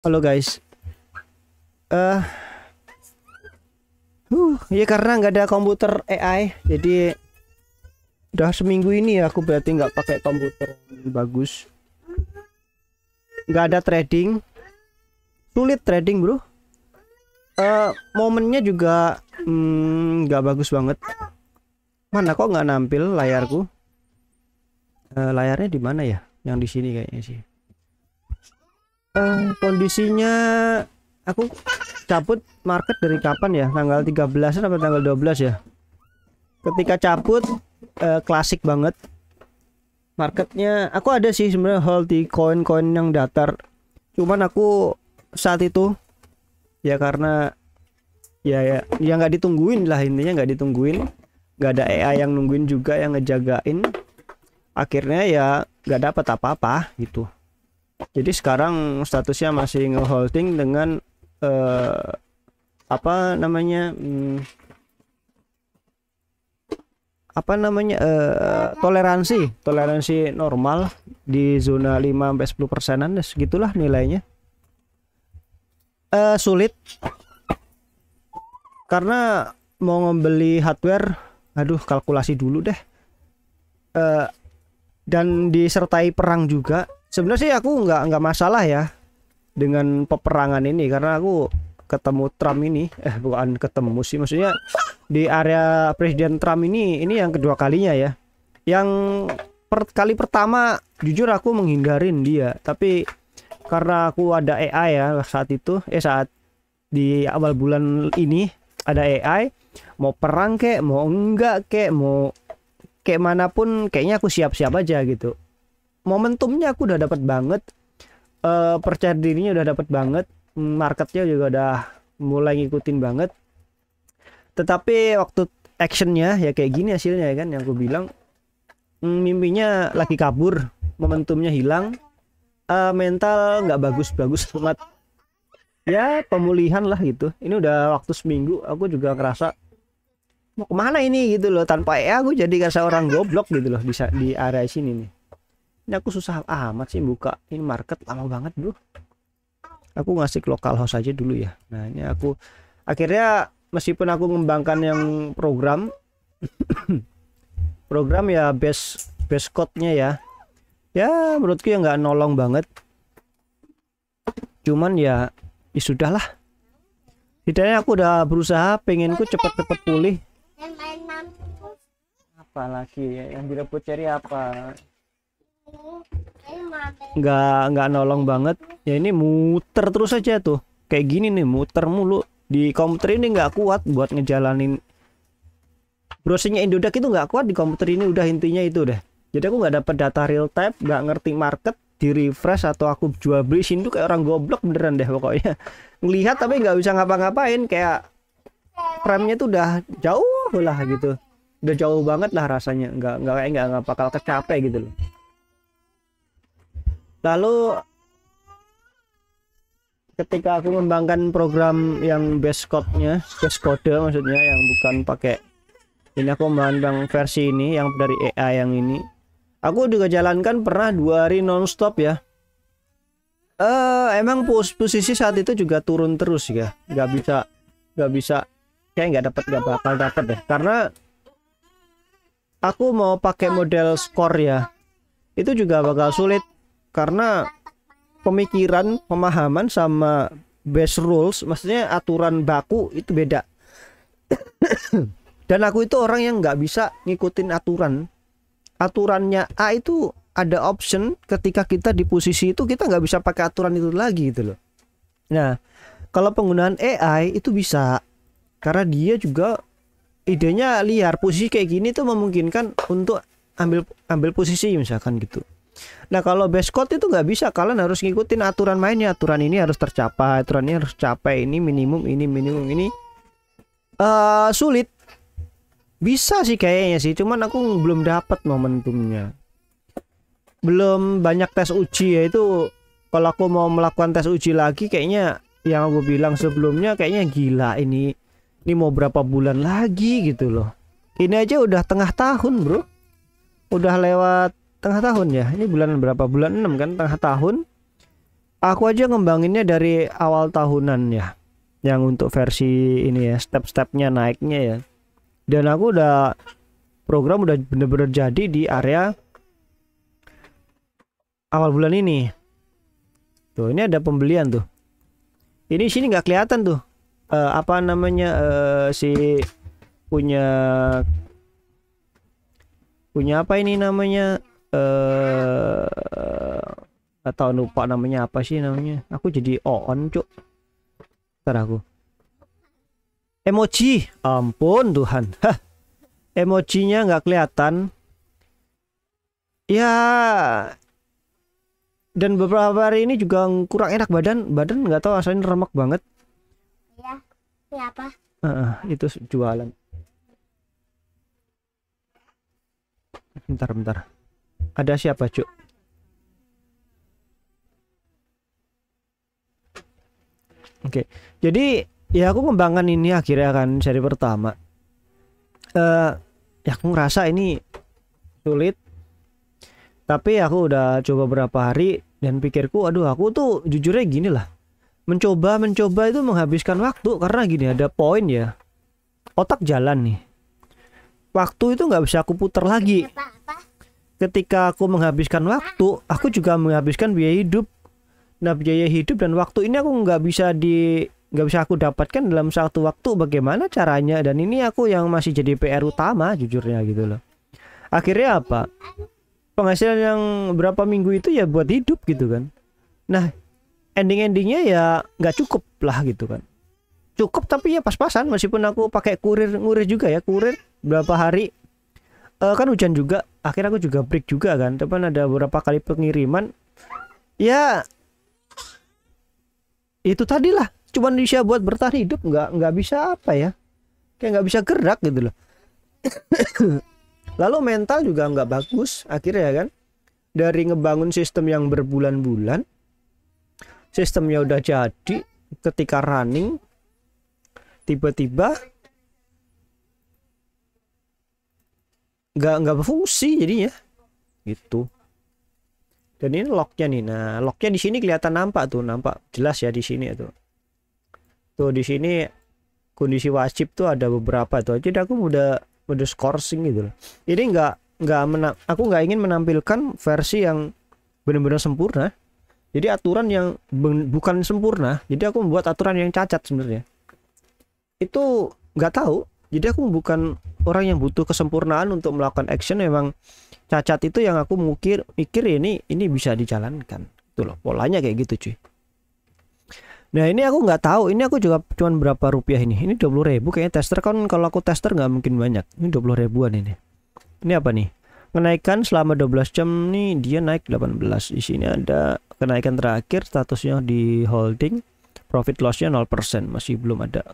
Halo guys, eh ya karena nggak ada komputer AI, jadi udah seminggu ini ya aku berarti nggak pakai komputer yang bagus, nggak ada trading, sulit trading bro. Momennya juga nggak bagus banget. Mana kok nggak nampil layarku? Layarnya di mana ya? Yang di sini kayaknya sih. Kondisinya aku cabut market dari kapan ya? Tanggal 13-an atau tanggal 12 ya? Ketika cabut klasik banget. Marketnya aku ada sih sebenarnya hold di koin-koin yang datar. Cuman aku saat itu ya karena ya nggak ditungguin lah, intinya nggak ditungguin. Nggak ada AI yang nungguin juga yang ngejagain. Akhirnya ya nggak dapat apa-apa gitu. Jadi sekarang statusnya masih ngeholding dengan apa namanya toleransi normal di zona 5 sampai 10%-an, segitulah nilainya. Sulit karena mau membeli hardware, aduh kalkulasi dulu deh. Dan disertai perang juga. Sebenarnya sih aku nggak masalah ya dengan peperangan ini, karena aku ketemu Trump ini, bukan ketemu sih, maksudnya di area Presiden Trump ini yang kedua kalinya ya. Yang kali pertama jujur aku menghindarin dia, tapi karena aku ada AI ya saat itu, saat di awal bulan ini ada AI, mau perang kek, mau enggak kek, mau kayak manapun kayaknya aku siap-siap aja gitu. Momentumnya aku udah dapat banget, percaya dirinya udah dapat banget, marketnya juga udah mulai ngikutin banget. Tetapi waktu actionnya ya kayak gini hasilnya ya kan, yang aku bilang mimpinya lagi kabur, momentumnya hilang, mental nggak bagus-bagus banget. Ya pemulihan lah gitu. Ini udah waktu seminggu, aku juga ngerasa mau kemana ini gitu loh, tanpa aku jadi kayak orang goblok gitu loh di area sini nih. Ini aku susah amat sih buka ini market, lama banget bro. Aku ngasih local host aja dulu ya. Nah ini aku akhirnya meskipun aku mengembangkan yang program ya base code-nya ya menurutku ya nggak nolong banget. Cuman ya sudahlah. Setidaknya aku udah berusaha, pengenku cepet-cepet pulih. Apalagi yang direbut cari apa? Nggak nolong banget ya, ini muter terus aja tuh kayak gini nih, muter mulu di komputer ini, nggak kuat buat ngejalanin browsingnya. Indodax itu nggak kuat di komputer ini, udah intinya itu deh. Jadi aku nggak dapat data real time, nggak ngerti market, di refresh atau aku jual beli sini tuh kayak orang goblok beneran deh pokoknya. Ngelihat tapi nggak bisa ngapa-ngapain, kayak frame-nya tuh udah jauh lah gitu, udah jauh banget lah rasanya, nggak bakal kecapek gitu loh. Lalu ketika aku mengembangkan program yang base code maksudnya, yang bukan pakai ini, aku mengembangkan versi ini yang dari AI yang ini, aku juga jalankan pernah 2 hari nonstop ya. Emang posisi saat itu juga turun terus ya, nggak bisa kayak nggak bakal dapat deh, karena aku mau pakai model skor ya, itu juga bakal sulit karena pemikiran, pemahaman sama base rules, maksudnya aturan baku itu beda. Dan aku itu orang yang nggak bisa ngikutin aturannya A itu ada option, ketika kita di posisi itu kita nggak bisa pakai aturan itu lagi gitu loh. Nah kalau penggunaan AI itu bisa, karena dia juga idenya liar, posisi kayak gini tuh memungkinkan untuk ambil posisi misalkan gitu. Nah kalau base code itu nggak bisa, kalian harus ngikutin aturan mainnya, aturan ini harus tercapai, aturan ini harus capai, ini minimum ini. Sulit. Bisa sih kayaknya sih, cuman aku belum dapat momentumnya, belum banyak tes uji ya. Itu kalau aku mau melakukan tes uji lagi, kayaknya yang aku bilang sebelumnya, kayaknya gila ini mau berapa bulan lagi gitu loh. Ini aja udah tengah tahun bro, udah lewat tengah tahun ya, ini bulan berapa, bulan 6 kan, tengah tahun. Aku aja ngembanginnya dari awal tahunan ya, yang untuk versi ini ya, step-stepnya naiknya ya. Dan aku udah program udah bener-bener jadi di area awal bulan ini. Tuh, ini ada pembelian tuh. Ini sini nggak kelihatan tuh. Apa namanya si punya apa ini namanya atau lupa namanya apa sih namanya. Aku jadi on, Cuk. Ntar aku. Emoji. Ampun Tuhan. Hah. Emojinya nggak kelihatan. Ya, dan beberapa hari ini juga kurang enak badan nggak tahu asalnya remak banget. Ya, ya apa? Itu jualan. Bentar. Ada siapa, Cuk? Oke. Jadi ya aku ngembangkan ini akhirnya kan seri pertama. Ya aku ngerasa ini sulit. Tapi aku udah coba berapa hari dan pikirku, aduh aku tuh jujurnya gini lah. Mencoba itu menghabiskan waktu karena gini ada poin ya. Otak jalan nih. Waktu itu nggak bisa aku putar lagi. Ketika aku menghabiskan waktu, aku juga menghabiskan biaya hidup. Nah biaya hidup dan waktu ini aku nggak bisa aku dapatkan dalam satu waktu. Bagaimana caranya? Dan ini aku yang masih jadi PR utama jujurnya gitu loh. Akhirnya apa? Penghasilan yang berapa minggu itu ya buat hidup gitu kan. Nah endingnya ya nggak cukup lah gitu kan. Cukup tapi ya pas-pasan, meskipun aku pakai ngurir juga ya, kurir berapa hari. Kan hujan juga, akhirnya aku juga break juga kan. Tapi ada beberapa kali pengiriman. Ya itu tadi lah, cuman bisa buat bertahan hidup, nggak bisa apa ya, kayak nggak bisa gerak gitu loh. Lalu mental juga nggak bagus akhirnya ya kan. Dari ngebangun sistem yang berbulan-bulan, sistemnya udah jadi, ketika running tiba-tiba nggak berfungsi jadinya gitu. Dan ini locknya nih. Nah locknya di sini kelihatan, nampak jelas ya di sini tuh di sini kondisi wajib tuh ada beberapa tuh. Jadi aku udah scoring gitu loh. Ini aku nggak ingin menampilkan versi yang benar-benar sempurna. Jadi aturan yang bukan sempurna. Jadi aku membuat aturan yang cacat sebenarnya. Itu nggak tahu. Jadi aku bukan orang yang butuh kesempurnaan untuk melakukan action. Memang cacat itu yang aku mikir ini bisa dijalankan. Itu loh polanya kayak gitu cuy. Nah ini aku nggak tahu. Ini aku juga cuman berapa rupiah ini. Ini 20.000 kayaknya tester kan. Kalau aku tester nggak mungkin banyak. Ini 20 ribuan ini. Ini apa nih? Kenaikan selama 12 jam nih dia naik 18. Di sini ada kenaikan terakhir, statusnya di holding, profit lossnya 0%, masih belum ada.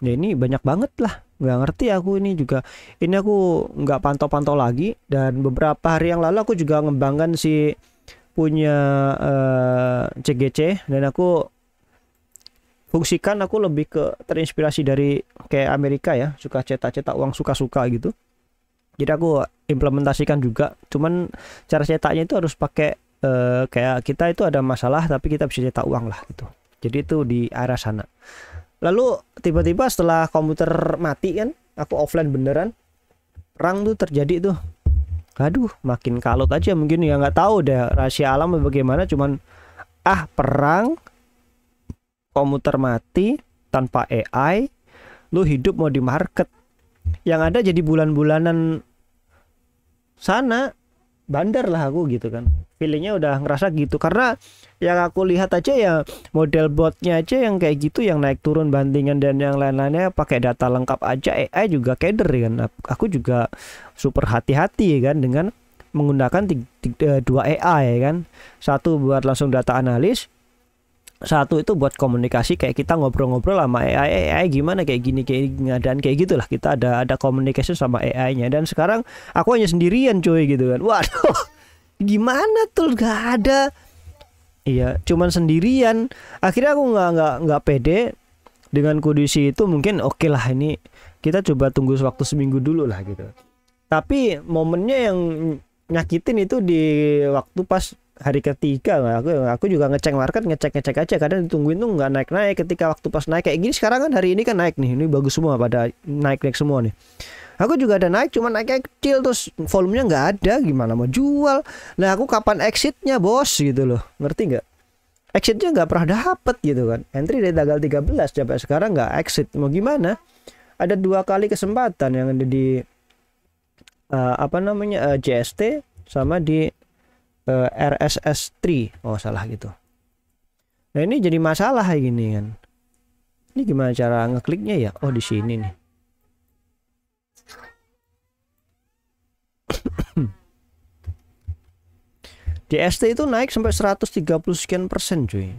Nah ini banyak banget lah, nggak ngerti aku ini juga. Ini aku nggak pantau-pantau lagi. Dan beberapa hari yang lalu aku juga ngembangkan si punya CGC. Dan aku fungsikan, aku lebih ke terinspirasi dari kayak Amerika ya, suka cetak-cetak uang suka-suka gitu. Jadi aku implementasikan juga. Cuman cara cetaknya itu harus pakai kayak kita itu ada masalah tapi kita bisa cetak uang lah gitu. Jadi itu di arah sana. Lalu tiba-tiba setelah komputer mati kan, aku offline beneran, perang tuh terjadi tuh. Aduh, makin kalut aja mungkin ya, nggak tahu deh rahasia alam bagaimana. Cuman perang, komputer mati tanpa AI, lu hidup mau di market. Yang ada jadi bulan-bulanan sana bandar lah aku gitu kan. Feelingnya udah ngerasa gitu. Karena yang aku lihat aja ya, model botnya aja yang kayak gitu, yang naik turun bandingan dan yang lain-lainnya pakai data lengkap aja. AI juga keder kan. Aku juga super hati-hati ya kan dengan menggunakan dua AI ya kan. Satu buat langsung data analis, satu itu buat komunikasi, kayak kita ngobrol-ngobrol sama AI gimana kayak gini dan kayak gitulah, kita ada komunikasi sama AI-nya. Dan sekarang aku hanya sendirian coy gitu kan. Waduh, gimana tuh, nggak ada. Iya, cuman sendirian. Akhirnya aku nggak pede dengan kondisi itu. Mungkin oke lah, ini kita coba tunggu waktu seminggu dulu lah gitu. Tapi momennya yang nyakitin itu di waktu pas hari ketiga aku juga ngecek market, ngecek aja, kadang ditungguin tuh nggak naik ketika waktu pas naik kayak gini. Sekarang kan hari ini kan naik nih, ini bagus semua, pada naik semua nih. Aku juga ada naik, cuma naiknya kecil, terus volumenya nggak ada, gimana mau jual. Nah aku kapan exitnya bos gitu loh, ngerti nggak? Exitnya nggak pernah dapet gitu kan. Entry dari tanggal 13 sampai sekarang nggak exit, mau gimana? Ada 2 kali kesempatan yang ada di JST sama di RSS3, oh salah gitu. Nah ini jadi masalah kayak gini kan. Ini gimana cara ngekliknya ya? Oh di sini nih. JST itu naik sampai 130 sekian persen cuy.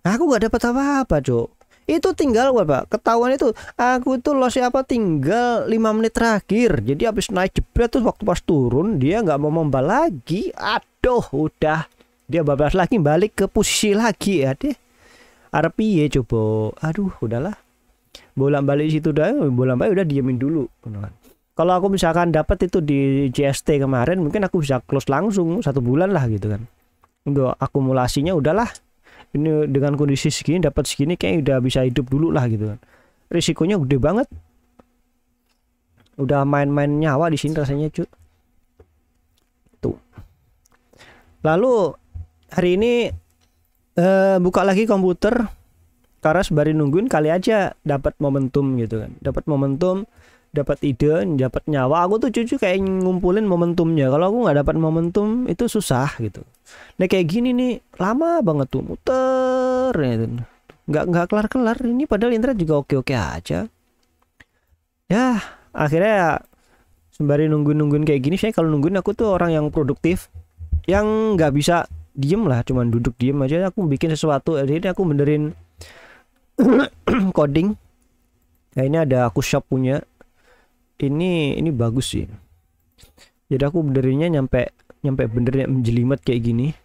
Nah, aku nggak dapat apa-apa cuy. Itu tinggal apa? Ketahuan itu aku tuh loss apa tinggal 5 menit terakhir. Jadi habis naik jebret tuh waktu pas turun dia nggak mau membal lagi. Aduh, udah dia bablas lagi, balik ke posisi lagi ya deh. Arep piye coba? Aduh, udahlah. Bolak-balik situ dah, bolak-balik udah diemin dulu. Kalau aku misalkan dapat itu di JST kemarin, mungkin aku bisa close langsung 1 bulan lah gitu kan. Untuk akumulasinya udahlah. Ini dengan kondisi segini dapat segini kayak udah bisa hidup dulu lah gitu kan. Risikonya gede banget. Udah main-main nyawa di sini rasanya cuy. Tuh. Lalu hari ini buka lagi komputer karena sembari nungguin kali aja dapat momentum gitu kan. Dapat momentum, dapat ide, dapat nyawa. Aku tuh cucu kayak ngumpulin momentumnya. Kalau aku nggak dapat momentum itu susah gitu. Nah kayak gini nih lama banget tuh muter gitu. Nggak kelar-kelar. Ini padahal internet juga oke-oke aja. Ya akhirnya sembari nungguin kayak gini, saya kalau nungguin aku tuh orang yang produktif, yang nggak bisa diem lah, cuman duduk diem aja. Aku bikin sesuatu. Jadi aku benerin coding. Nah ini ada aku shop punya. Ini bagus sih. Jadi aku benerinnya nyampe benernya menjelimet kayak gini.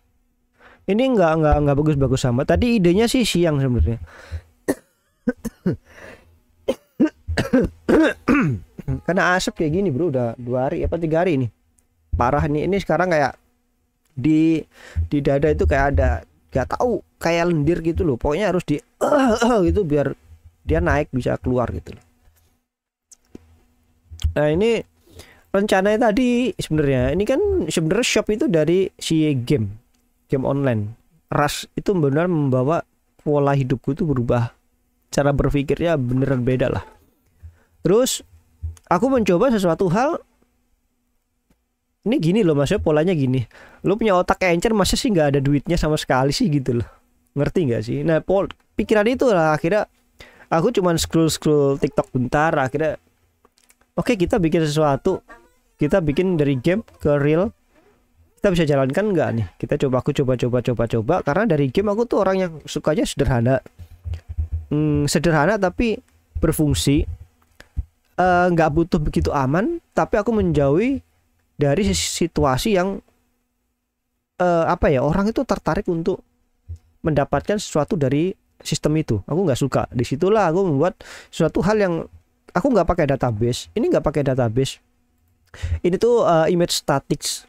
Ini nggak bagus-bagus sama. Tadi idenya sih siang sebenarnya. Karena asap kayak gini bro, udah 2 hari apa 3 hari ini. Parah nih. Ini sekarang kayak di dada itu kayak ada, nggak tahu, kayak lendir gitu loh. Pokoknya harus di gitu biar dia naik bisa keluar gitu loh. Nah ini rencananya tadi sebenarnya, ini kan sebenarnya shop itu dari si game online. Rush itu benar membawa pola hidupku itu berubah, cara berpikirnya beneran beda lah. Terus aku mencoba sesuatu hal. Ini gini loh maksudnya, polanya gini. Lo punya otak encer, masa sih nggak ada duitnya sama sekali sih gitu loh. Ngerti nggak sih? Nah pikiran itu lah akhirnya aku cuman scroll TikTok bentar. Akhirnya oke, kita bikin sesuatu. Kita bikin dari game ke real. Kita bisa jalankan nggak nih? Aku coba. Karena dari game aku tuh orang yang sukanya sederhana. Sederhana tapi berfungsi. Nggak butuh begitu aman. Tapi aku menjauhi dari situasi yang orang itu tertarik untuk mendapatkan sesuatu dari sistem itu. Aku nggak suka. Disitulah aku membuat suatu hal yang aku nggak pakai database. Ini nggak pakai database. Ini tuh image statics.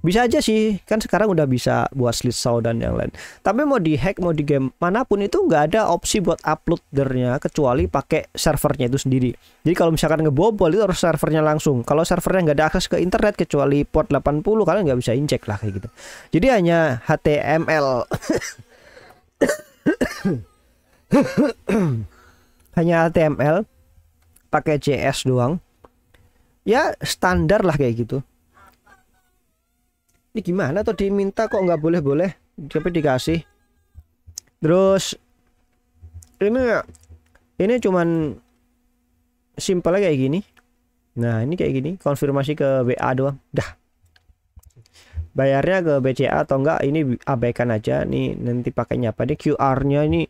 Bisa aja sih, kan sekarang udah bisa buat slideshow dan yang lain. Tapi mau di hack, mau di game manapun itu nggak ada opsi buat uploadernya kecuali pakai servernya itu sendiri. Jadi kalau misalkan ngebobol itu harus servernya langsung. Kalau servernya nggak ada akses ke internet kecuali port 80, kalian nggak bisa injek lah kayak gitu. Jadi hanya HTML. Hanya HTML pakai JS doang. Ya standar lah kayak gitu. Ini gimana tuh diminta kok nggak boleh tapi dikasih. Terus ini cuman simpel kayak gini. Nah ini kayak gini, konfirmasi ke WA doang dah. Bayarnya ke BCA atau enggak ini abaikan aja. Nih nanti pakainya apa nih, QR-nya ini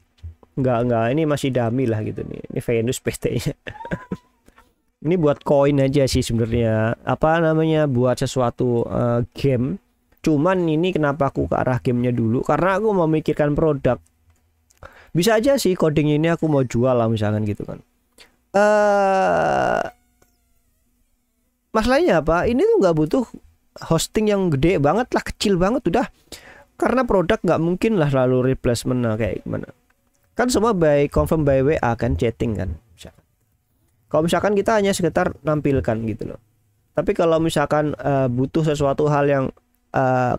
enggak, ini masih dummy lah gitu nih. Ini Venus PT-nya. Ini buat koin aja sih sebenarnya. Apa namanya, buat sesuatu game. Cuman ini kenapa aku ke arah gamenya dulu, karena aku mau memikirkan produk. Bisa aja sih coding ini aku mau jual lah misalkan gitu kan. Masalahnya apa? Ini tuh nggak butuh hosting yang gede banget lah, kecil banget udah. karena produk nggak mungkin lah lalu replacement kayak gimana. Kan semua by confirm by WA kan, chatting kan. Kalau misalkan kita hanya sekedar nampilkan gitu loh. Tapi kalau misalkan butuh sesuatu hal yang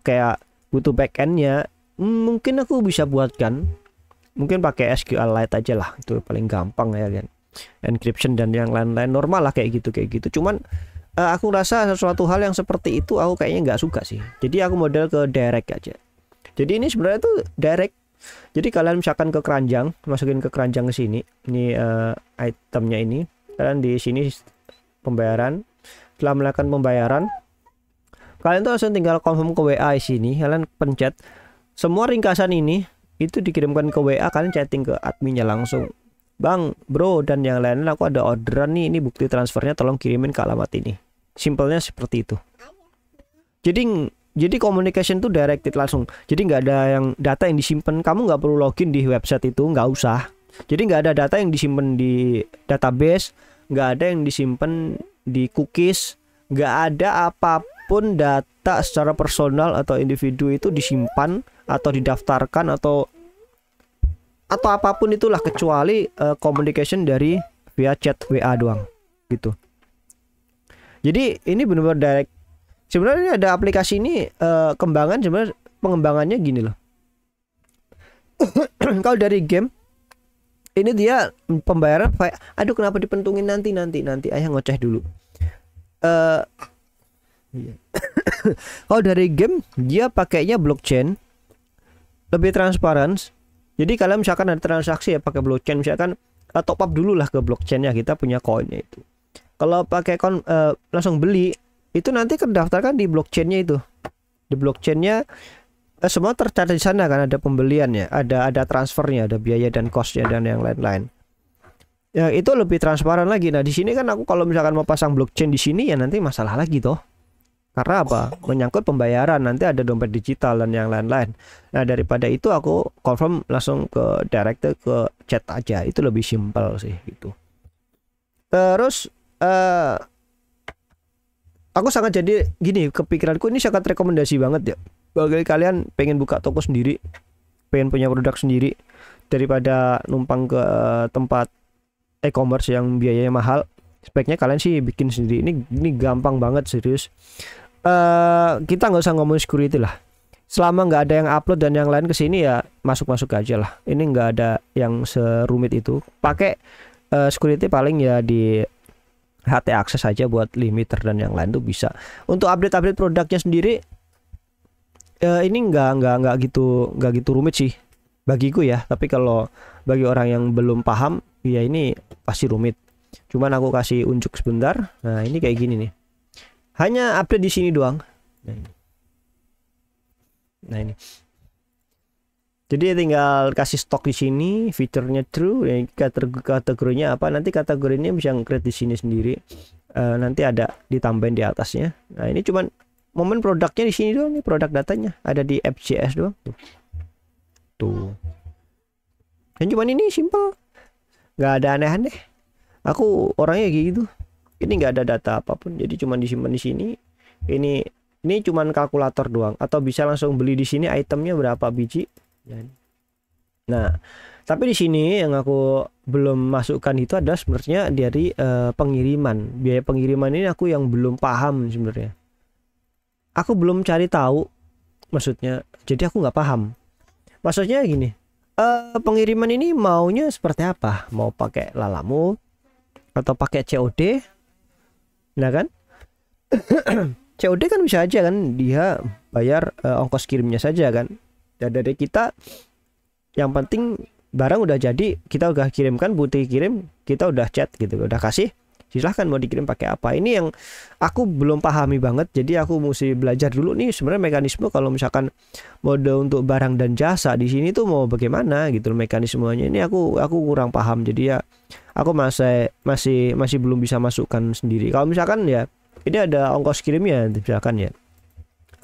kayak butuh backendnya, mungkin aku bisa buatkan. Mungkin pakai SQLite aja lah, itu paling gampang ya kan. Encryption dan yang lain-lain normal lah kayak gitu. Cuman aku rasa sesuatu hal yang seperti itu aku kayaknya nggak suka sih. Jadi aku model ke direct aja. Jadi ini sebenarnya tuh direct. Jadi kalian misalkan ke keranjang, masukin ke keranjang ke sini. Ini itemnya ini. Kalian di sini pembayaran. Setelah melakukan pembayaran, kalian tuh langsung tinggal confirm ke WA di sini. Kalian pencet semua ringkasan ini itu dikirimkan ke WA, kalian chatting ke adminnya langsung. Bang, bro, dan yang lain aku ada orderan nih, ini bukti transfernya tolong kirimin ke alamat ini. Simpelnya seperti itu. Jadi communication tuh directed langsung. Jadi nggak ada yang data yang disimpan. Kamu nggak perlu login di website itu, nggak usah. Jadi nggak ada data yang disimpan di database, nggak ada yang disimpan di cookies, nggak ada apapun data secara personal atau individu itu disimpan atau didaftarkan atau apapun itulah kecuali communication dari via chat WA doang gitu. Jadi ini benar-benar direct. Sebenarnya ada aplikasi ini kembangan sebenarnya pengembangannya gini loh. Kalau dari game ini dia pembayaran aduh kenapa dipentungin nanti ayah ngoceh dulu. Kalau dari game dia pakainya blockchain, lebih transparan. Jadi kalian misalkan ada transaksi ya pakai blockchain, misalkan top up dulu lah ke blockchainnya, kita punya koinnya itu. Kalau pakai langsung beli itu nanti terdaftarkan di blockchainnya itu. Di blockchainnya semua tercatat di sana kan, ada pembeliannya, ada transfernya, ada biaya dan costnya dan yang lain-lain. Ya itu lebih transparan lagi. Nah di sini kan aku kalau misalkan mau pasang blockchain di sini ya nanti masalah lagi toh. Karena apa? Menyangkut pembayaran, nanti ada dompet digital dan yang lain-lain. Nah daripada itu aku confirm langsung ke direct ke chat aja, itu lebih simpel sih gitu. Terus aku sangat jadi gini, kepikiranku ini sangat rekomendasi banget ya bagi kalian pengen buka toko sendiri, pengen punya produk sendiri, daripada numpang ke tempat e-commerce yang biayanya mahal. Speknya kalian sih bikin sendiri. Ini gampang banget serius. Kita nggak usah ngomong security lah. Selama nggak ada yang upload dan yang lain ke sini ya masuk aja lah. Ini nggak ada yang serumit itu. Pakai security paling ya di HT akses aja buat limiter dan yang lain tuh bisa. Untuk update produknya sendiri ini nggak gitu rumit sih bagiku ya. Tapi kalau bagi orang yang belum paham ya ini pasti rumit. Cuman aku kasih unjuk sebentar. Nah ini kayak gini nih. Hanya update di sini doang. Nah ini. Jadi tinggal kasih stok di sini, fiturnya true, kategorinya apa? Nanti kategorinya bisa nge-create di sini sendiri. Nanti ada ditambahin di atasnya. Nah ini cuman momen produknya di sini doang nih, produk datanya ada di FJS doang. Tuh. Dan cuman ini simple, nggak ada aneh-aneh. Aku orangnya kayak gitu. Ini nggak ada data apapun, jadi cuma disimpan di sini. Ini cuman kalkulator doang, atau bisa langsung beli di sini itemnya berapa biji. Nah, tapi di sini yang aku belum masukkan itu adalah sebenarnya dari pengiriman. Biaya pengiriman ini aku yang belum paham sebenarnya. Aku belum cari tahu, maksudnya. Jadi aku nggak paham. Maksudnya gini, pengiriman ini maunya seperti apa? Mau pakai Lalamove atau pakai COD? Nah kan COD kan bisa aja kan, dia bayar ongkos kirimnya saja kan. Dan dari kita yang penting barang udah jadi, kita udah kirimkan, bukti kirim, kita udah chat gitu, udah kasih, silahkan mau dikirim pakai apa. Ini yang aku belum pahami banget, jadi aku mesti belajar dulu nih sebenarnya mekanisme kalau misalkan mode untuk barang dan jasa di sini tuh mau bagaimana gitu mekanismenya. Ini aku kurang paham, jadi ya aku masih belum bisa masukkan sendiri. Kalau misalkan ya ini ada ongkos kirimnya misalkan ya.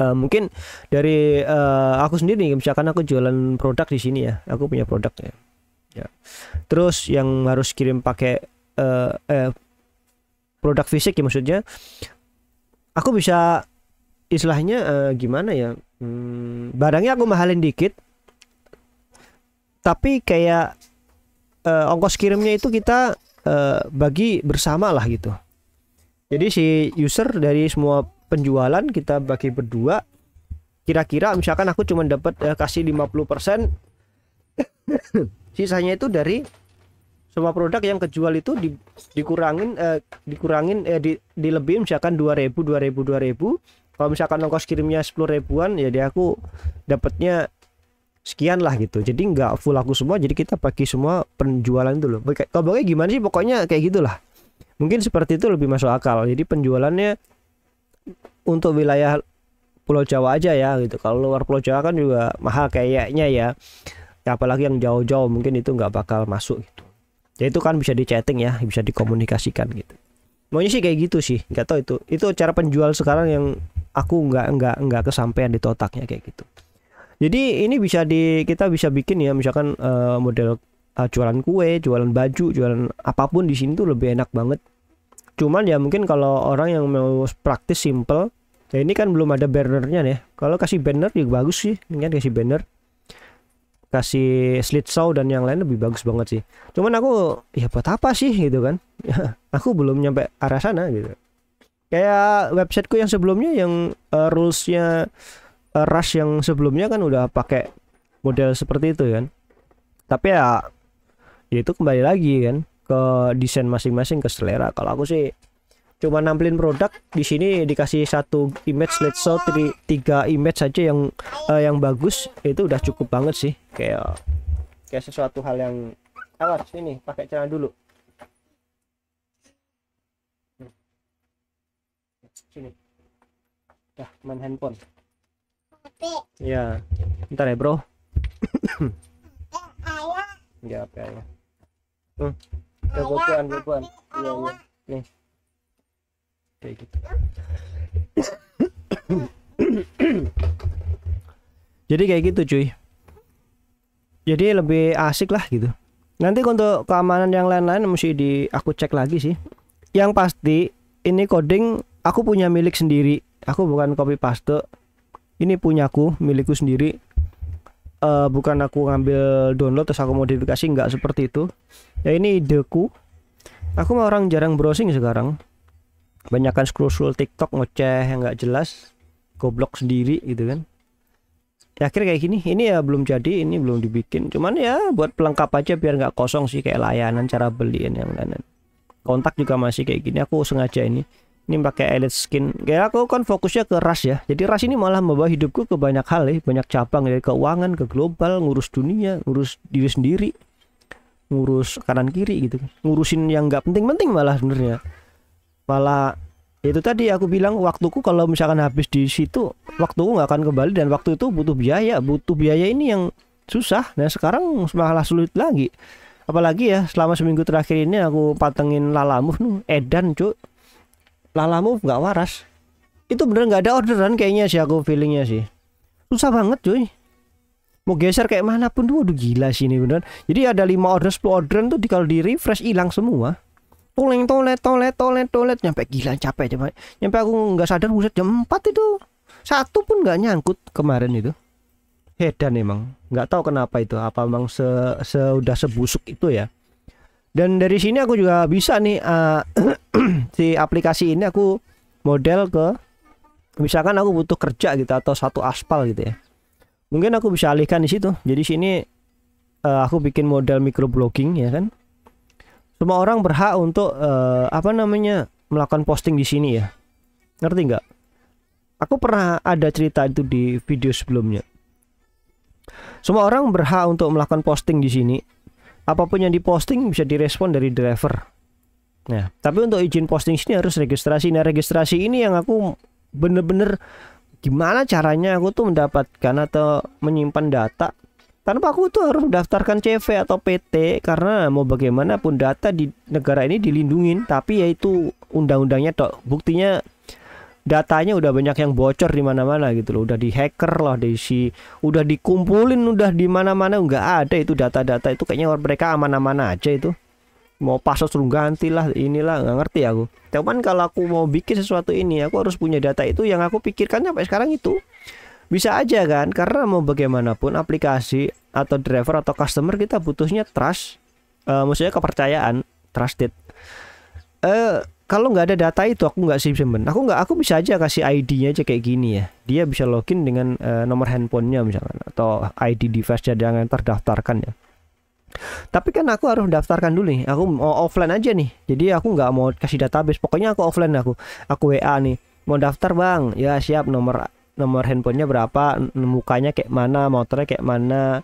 Mungkin dari aku sendiri, misalkan aku jualan produk di sini ya, aku punya produk ya. Terus yang harus kirim pakai produk fisik ya, maksudnya aku bisa istilahnya gimana ya, Barangnya aku mahalin dikit, tapi kayak ongkos kirimnya itu kita bagi bersama lah gitu. Jadi si user dari semua penjualan kita bagi berdua. Kira-kira misalkan aku cuma dapat kasih 50%, sisanya itu dari semua produk yang kejual itu dilebihin misalkan 2000. Kalau misalkan ongkos kirimnya 10 ribuan ya dia aku dapatnya sekian lah gitu. Jadi nggak full aku semua, jadi kita bagi semua penjualan itu loh. Kalau pokoknya gimana sih, pokoknya kayak gitulah. Mungkin seperti itu lebih masuk akal. Jadi penjualannya untuk wilayah Pulau Jawa aja ya gitu. Kalau luar Pulau Jawa kan juga mahal kayaknya ya. Apalagi yang jauh-jauh mungkin itu nggak bakal masuk gitu. Ya itu kan bisa di chatting ya, bisa dikomunikasikan gitu. Maunya sih kayak gitu sih, nggak tahu itu. Itu cara penjual sekarang yang aku nggak kesampaian di otaknya kayak gitu. Jadi ini kita bisa bikin ya, misalkan model jualan kue, jualan baju, jualan apapun di sini tuh lebih enak banget. Cuman ya mungkin kalau orang yang mau praktis simple, ya ini kan belum ada bannernya nih. Kalau kasih banner juga bagus sih, ini kan kasih banner, kasih slideshow dan yang lain lebih bagus banget sih. Cuman aku ya buat apa sih gitu kan? Aku belum nyampe arah sana gitu. Kayak websiteku yang sebelumnya yang rulesnya Rush yang sebelumnya kan udah pakai model seperti itu kan. Tapi ya itu kembali lagi kan ke desain masing-masing, ke selera. Kalau aku sih cuma nampilin produk di sini, dikasih satu image slideshow, 3 image saja yang bagus, itu udah cukup banget sih. Kayak sesuatu hal yang awas ini pakai celana dulu. Sini. Dah main handphone. Ya, bentar ya bro. Ya apa ya? Bukuan. Iya. Nih. Kayak gitu. Jadi kayak gitu cuy. Jadi lebih asik lah gitu. Nanti untuk keamanan yang lain-lain mesti aku cek lagi sih. Yang pasti ini coding aku punya milik sendiri. Aku bukan copy paste. Ini punyaku, milikku sendiri. Bukan aku ngambil download terus aku modifikasi, nggak seperti itu. Ya ini ideku. Aku mah orang jarang browsing sekarang. Banyakan scroll TikTok ngoceh yang nggak jelas, goblok sendiri gitu kan. Ya akhirnya kayak gini. Ini ya belum jadi, ini belum dibikin. Cuman ya buat pelengkap aja biar nggak kosong sih, kayak layanan, cara beliin yang lain. Kontak juga masih kayak gini. Aku sengaja ini pakai elite skin. Kayak aku kan fokusnya ke Rush ya. Jadi Rush ini malah membawa hidupku ke banyak hal ya, banyak cabang dari keuangan ke global, ngurus dunia, ngurus diri sendiri, ngurus kanan kiri gitu. Ngurusin yang nggak penting-penting malah sebenarnya. Malah itu tadi aku bilang, waktuku kalau misalkan habis di situ, waktuku nggak akan kembali, dan waktu itu butuh biaya ini yang susah. Nah sekarang malah sulit lagi, apalagi ya selama seminggu terakhir ini aku patengin Lalamove edan cuk. Lalamove nggak waras, itu bener nggak ada orderan kayaknya sih, aku feelingnya sih susah banget cuy. Mau geser kayak manapun tuh udah gila sih ini bener. Jadi ada 5 order 10 orderan tuh kalau di refresh hilang semua. Tolet nyampe gila, capek. Nyampe aku nggak sadar buset jam 4 itu satu pun nggak nyangkut kemarin itu. Hedan emang, nggak tahu kenapa itu, apa emang udah sebusuk itu ya. Dan dari sini aku juga bisa nih si aplikasi ini aku model ke, misalkan aku butuh kerja gitu atau satu aspal gitu ya. Mungkin aku bisa alihkan di situ. Jadi sini aku bikin model microblogging ya kan. Semua orang berhak untuk melakukan posting di sini ya. Ngerti nggak? Aku pernah ada cerita itu di video sebelumnya. Semua orang berhak untuk melakukan posting di sini. Apapun yang diposting bisa direspon dari driver. Nah, tapi untuk izin posting sini harus registrasi. Nah, registrasi ini yang aku bener-bener gimana caranya aku tuh mendapatkan atau menyimpan data tanpa aku tuh harus mendaftarkan CV atau PT, karena mau bagaimanapun data di negara ini dilindungin. Tapi yaitu undang-undangnya tok. Buktinya datanya udah banyak yang bocor di mana-mana gitu loh, udah di hacker loh, udah dikumpulin, udah di mana-mana, nggak ada itu data-data itu. Kayaknya mereka aman-aman aja itu, mau password suruh ganti lah, inilah nggak ngerti aku. Cuman kalau aku mau bikin sesuatu ini, aku harus punya data itu. Yang aku pikirkan sampai sekarang itu Bisa aja kan, karena mau bagaimanapun aplikasi atau driver atau customer kita butuhnya trust, maksudnya kepercayaan, trusted. Kalau nggak ada data itu aku nggak simpen. Aku bisa aja kasih ID-nya aja kayak gini ya. Dia bisa login dengan nomor handphonenya misalkan atau ID device yang terdaftarkan ya. Tapi kan aku harus daftarkan dulu nih. Aku mau offline aja nih. Jadi aku nggak mau kasih database. Pokoknya aku offline aku WA nih. Mau daftar bang? Ya siap. Nomor handphonenya berapa? Mukanya kayak mana? Motornya kayak mana?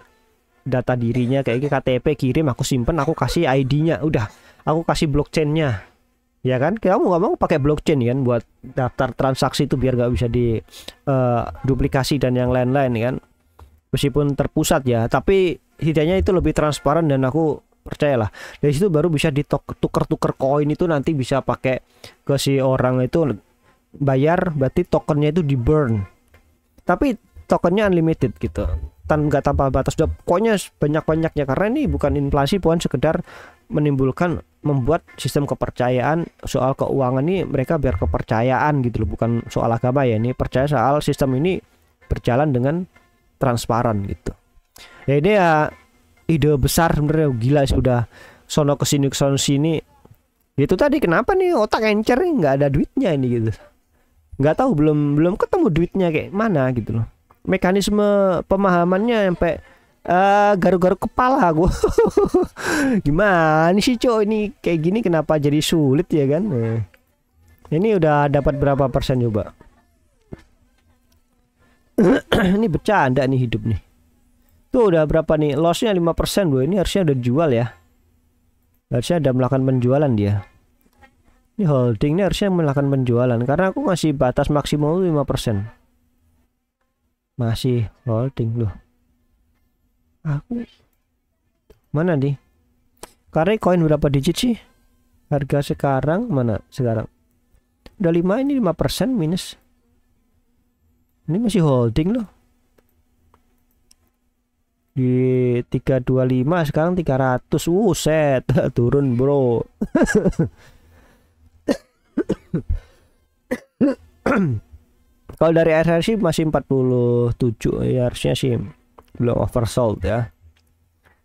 Data dirinya kayak KTP kirim. Aku simpen. Aku kasih ID-nya. Udah. Aku kasih blockchain-nya. Ya kan? Kamu nggak mau pakai blockchain kan buat daftar transaksi itu biar nggak bisa di duplikasi dan yang lain-lain kan. Meskipun terpusat ya, tapi setidaknya itu lebih transparan dan aku percayalah dari situ baru bisa ditukar-tukar koin itu nanti bisa pakai ke si orang itu bayar berarti tokennya itu di burn tapi tokennya unlimited gitu nggak tanpa batas udah pokoknya banyak-banyaknya karena ini bukan inflasi bukan sekedar membuat sistem kepercayaan soal keuangan ini mereka biar kepercayaan gitu loh bukan soal agama ya ini percaya soal sistem ini berjalan dengan transparan gitu ya ini ya ide besar sebenarnya gila sudah sono kesini sono sini itu tadi kenapa nih otak encer nih nggak ada duitnya ini gitu nggak tahu belum ketemu duitnya kayak mana gitu loh mekanisme pemahamannya sampai garu-garu kepala aku gimana sih cowok ini kayak gini kenapa jadi sulit ya kan ini udah dapat berapa persen coba ini bercanda nih hidup nih tuh udah berapa nih lossnya 5% bro ini harusnya udah jual ya harusnya ada melakukan penjualan dia ini holding ini harusnya melakukan penjualan karena aku masih batas maksimal 5% masih holding loh aku mana nih karena koin berapa digit sih harga sekarang mana sekarang udah 5 ini 5% minus ini masih holding loh di 325 sekarang 300 set turun bro kalau dari RRC masih 47 ya harusnya sih belum oversold ya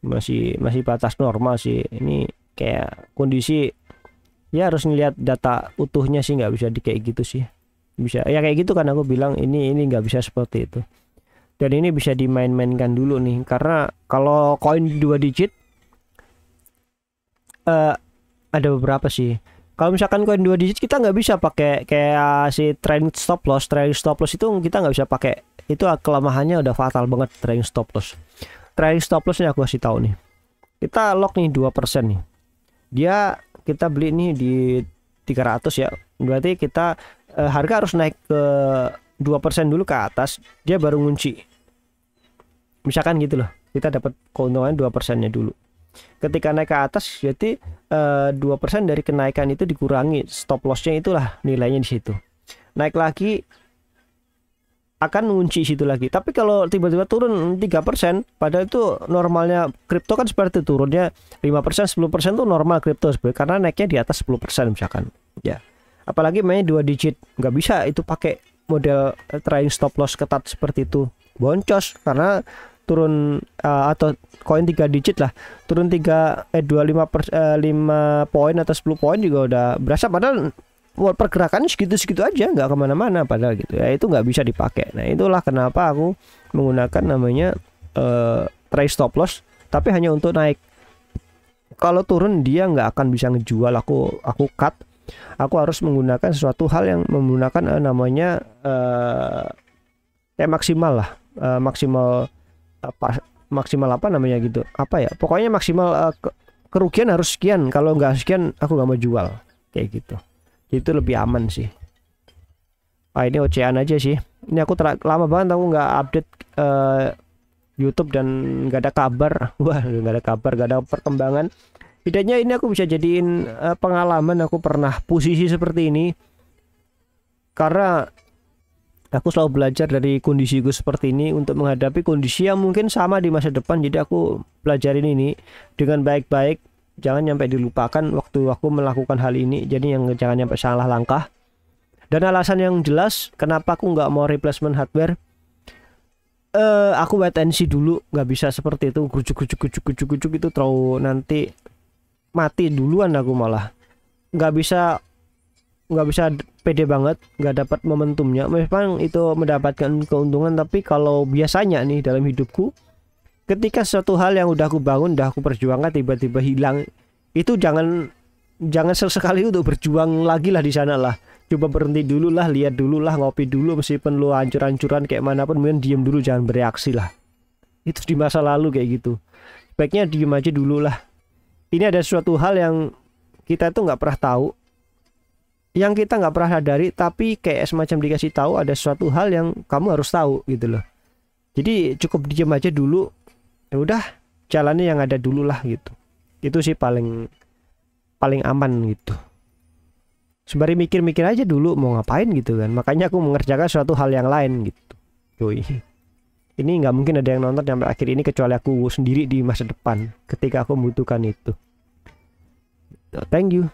masih batas normal sih ini kayak kondisi ya harus ngelihat data utuhnya sih nggak bisa di kayak gitu sih bisa ya kayak gitu kan aku bilang ini nggak bisa seperti itu dan ini bisa dimain-mainkan dulu nih karena kalau koin 2 digit ada beberapa sih kalau misalkan koin 2 digit kita nggak bisa pakai kayak si trailing stop loss itu kita nggak bisa pakai itu kelemahannya udah fatal banget trailing stop lossnya aku kasih tahu nih kita lock nih 2% nih dia kita beli nih di 300 ya berarti kita harga harus naik ke 2% dulu ke atas dia baru ngunci misalkan gitu loh kita dapat keuntungan 2% nya dulu ketika naik ke atas berarti 2% dari kenaikan itu dikurangi stop lossnya itulah nilainya di situ naik lagi akan ngunci situ lagi tapi kalau tiba-tiba turun 3% padahal itu normalnya kripto kan seperti itu turunnya 5% 10% tuh normal kripto karena naiknya di atas 10% misalkan ya apalagi mainnya 2 digit nggak bisa itu pakai model trailing stop loss ketat seperti itu boncos karena turun atau koin 3 digit lah turun 5 poin atau 10 poin juga udah berasa padahal pergerakan segitu aja nggak kemana-mana padahal gitu ya itu nggak bisa dipakai nah itulah kenapa aku menggunakan namanya trailing stop loss tapi hanya untuk naik kalau turun dia nggak akan bisa ngejual aku cut aku harus menggunakan sesuatu hal yang menggunakan namanya maksimal lah maksimal apa namanya gitu apa ya pokoknya maksimal kerugian harus sekian kalau nggak sekian aku nggak mau jual kayak gitu itu lebih aman sih ini ocehan aja sih ini aku lama banget aku nggak update YouTube dan nggak ada kabar nggak ada perkembangan tidaknya ini aku bisa jadiin pengalaman aku pernah posisi seperti ini karena aku selalu belajar dari kondisiku seperti ini untuk menghadapi kondisi yang mungkin sama di masa depan jadi aku pelajarin ini dengan baik-baik jangan sampai dilupakan waktu aku melakukan hal ini jadi jangan sampai salah langkah dan alasan yang jelas kenapa aku nggak mau replacement hardware Aku wait and see dulu, nggak bisa seperti itu gujuk itu terlalu, nanti mati duluan aku malah. Nggak bisa pede banget, nggak dapat momentumnya. Memang itu mendapatkan keuntungan, tapi kalau biasanya nih dalam hidupku, ketika suatu hal yang udah aku bangun, udah aku perjuangkan tiba-tiba hilang, itu jangan sesekali untuk berjuang lagi lah di sana lah. Coba berhenti dulu lah, lihat dulu lah, ngopi dulu, meskipun lu hancur-hancuran kayak manapun, mending diem dulu, jangan bereaksi lah. Itu di masa lalu kayak gitu. Baiknya diem aja dulu lah. Ini ada suatu hal yang kita tuh nggak pernah tahu, yang kita nggak pernah sadari, tapi kayak semacam dikasih tahu ada suatu hal yang kamu harus tahu gitu loh. Jadi cukup diem aja dulu, ya udah jalannya yang ada dulu lah gitu. Itu sih paling aman gitu. Sembari mikir-mikir aja dulu mau ngapain gitu kan. Makanya aku mengerjakan suatu hal yang lain gitu. Yoi. Ini nggak mungkin ada yang nonton sampai akhir ini kecuali aku sendiri di masa depan ketika aku membutuhkan itu. Thank you.